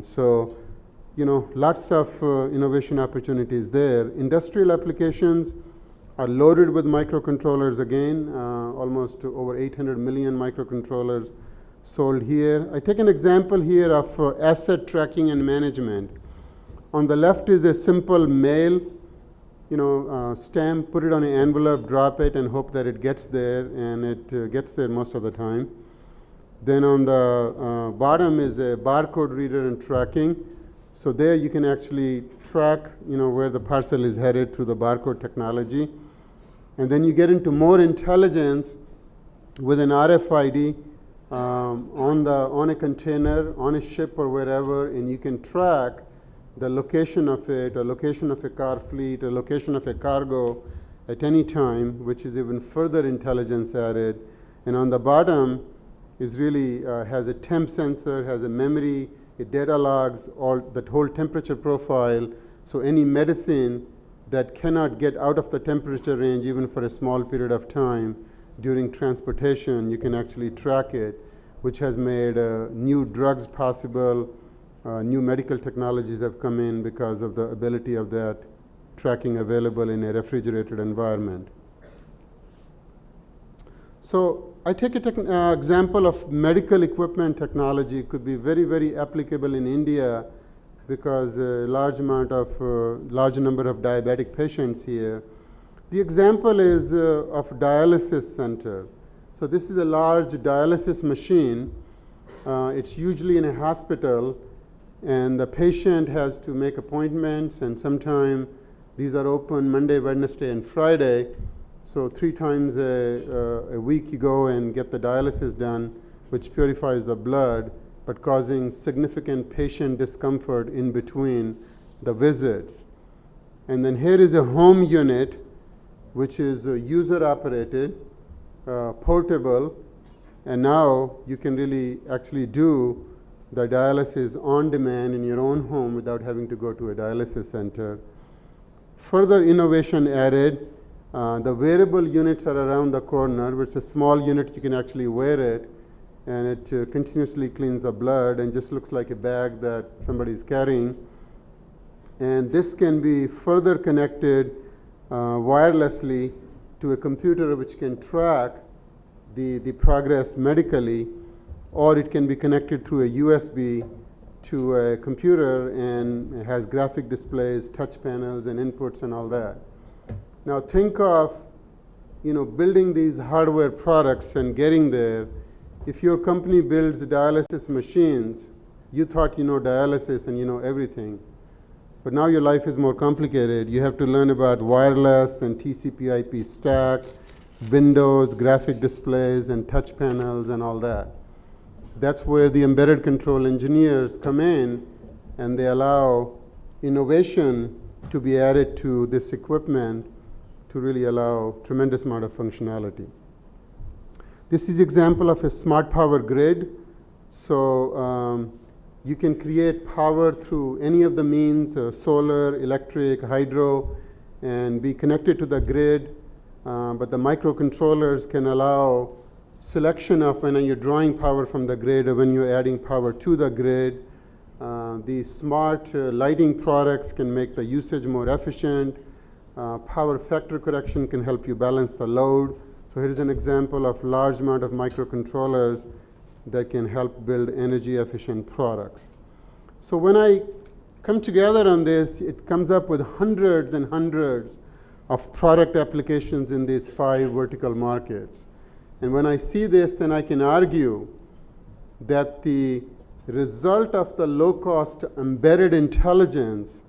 applications. So, lots of innovation opportunities there. Industrial applications are loaded with microcontrollers again, almost over 800 million microcontrollers sold here. I take an example here of asset tracking and management. On the left is a simple mail, stamp, put it on an envelope, drop it, and hope that it gets there, and it gets there most of the time. Then on the bottom is a barcode reader and tracking. So there you can actually track, where the parcel is headed through the barcode technology. And then you get into more intelligence with an RFID on a container, on a ship or wherever, and you can track the location of it, or location of a car fleet, or location of a cargo at any time, which is even further intelligence added. And on the bottom is really has a temp sensor, has a memory, it data logs all that whole temperature profile. So any medicine that cannot get out of the temperature range even for a small period of time during transportation, you can actually track it, which has made new drugs possible. New medical technologies have come in because of the ability of that tracking available in a refrigerated environment. So I take an example of medical equipment technology. It could be very, very applicable in India because a large number of diabetic patients here. The example is of dialysis center. So this is a large dialysis machine. It's usually in a hospital, and the patient has to make appointments, and sometimes these are open Monday, Wednesday, and Friday. So 3 times a week you go and get the dialysis done, which purifies the blood, but causing significant patient discomfort in between the visits. And then here is a home unit, which is user operated, portable, and now you can really actually do the dialysis on demand in your own home without having to go to a dialysis center. Further innovation added, the wearable units are around the corner. It's a small unit, you can actually wear it, and it continuously cleans the blood and just looks like a bag that somebody's carrying. And this can be further connected wirelessly to a computer which can track the progress medically, or it can be connected through a USB to a computer, and it has graphic displays, touch panels, and inputs and all that. Now think of, building these hardware products and getting there. If your company builds dialysis machines, you thought you know dialysis and you know everything. But now your life is more complicated. You have to learn about wireless and TCP/IP stack, windows, graphic displays, and touch panels and all that. That's where the embedded control engineers come in, and they allow innovation to be added to this equipment to really allow tremendous amount of functionality. This is an example of a smart power grid. So you can create power through any of the means, solar, electric, hydro, and be connected to the grid. But the microcontrollers can allow selection of when you're drawing power from the grid or when you're adding power to the grid. The smart lighting products can make the usage more efficient. Power factor correction can help you balance the load. So here's an example of large amount of microcontrollers that can help build energy efficient products. So when I come together on this, it comes up with hundreds and hundreds of product applications in these 5 vertical markets. And when I see this, then I can argue that the result of the low-cost embedded intelligence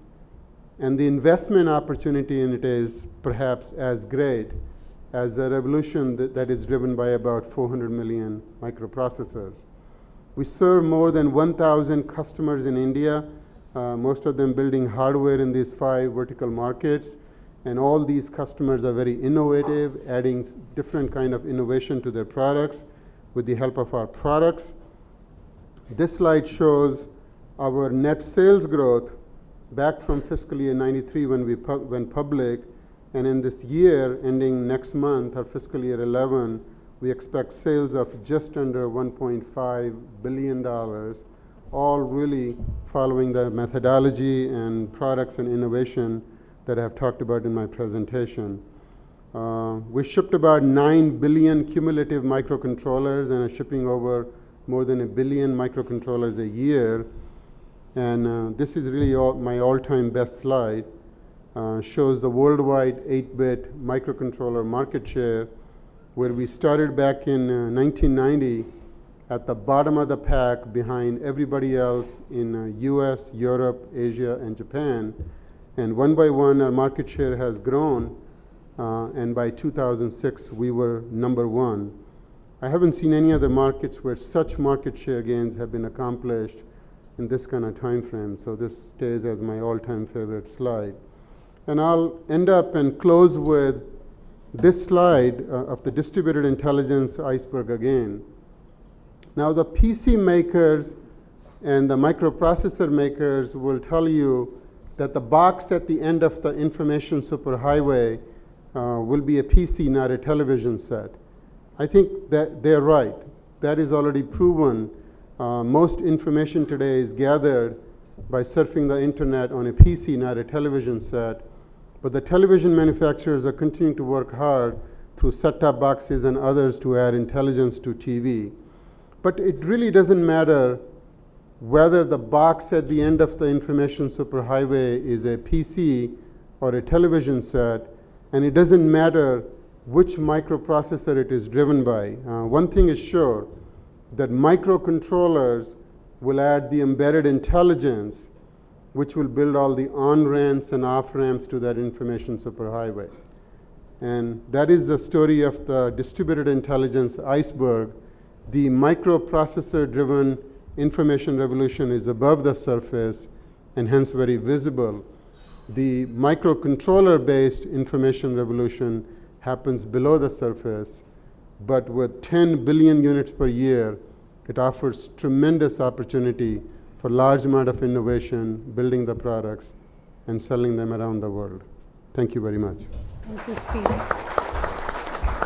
and the investment opportunity in it is perhaps as great as a revolution that is driven by about 400 million microprocessors. We serve more than 1,000 customers in India, most of them building hardware in these 5 vertical markets. And all these customers are very innovative, adding different kind of innovation to their products with the help of our products. This slide shows our net sales growth back from fiscal year 93 when we went public. And in this year, ending next month, our fiscal year 11, we expect sales of just under $1.5 billion, all really following the methodology and products and innovation that I've talked about in my presentation. We shipped about 9 billion cumulative microcontrollers and are shipping over more than 1 billion microcontrollers a year. And this is really my all-time best slide. Shows the worldwide 8-bit microcontroller market share, where we started back in 1990 at the bottom of the pack behind everybody else in US, Europe, Asia, and Japan. And one by one, our market share has grown. And by 2006, we were number one. I haven't seen any other markets where such market share gains have been accomplished in this kind of time frame. So this stays as my all-time favorite slide. And I'll end up and close with this slide of the distributed intelligence iceberg again. Now the PC makers and the microprocessor makers will tell you that the box at the end of the information superhighway will be a PC, not a television set. I think that they're right. That is already proven. Most information today is gathered by surfing the internet on a PC, not a television set. But the television manufacturers are continuing to work hard through set-top boxes and others to add intelligence to TV. But it really doesn't matter whether the box at the end of the information superhighway is a PC or a television set, and it doesn't matter which microprocessor it is driven by. One thing is sure, that microcontrollers will add the embedded intelligence, which will build all the on-ramps and off-ramps to that information superhighway. And that is the story of the distributed intelligence iceberg. The microprocessor-driven information revolution is above the surface and hence very visible. The microcontroller-based information revolution happens below the surface, but with 10 billion units per year, it offers tremendous opportunity for large amount of innovation, building the products, and selling them around the world. Thank you very much. Thank you, Steve.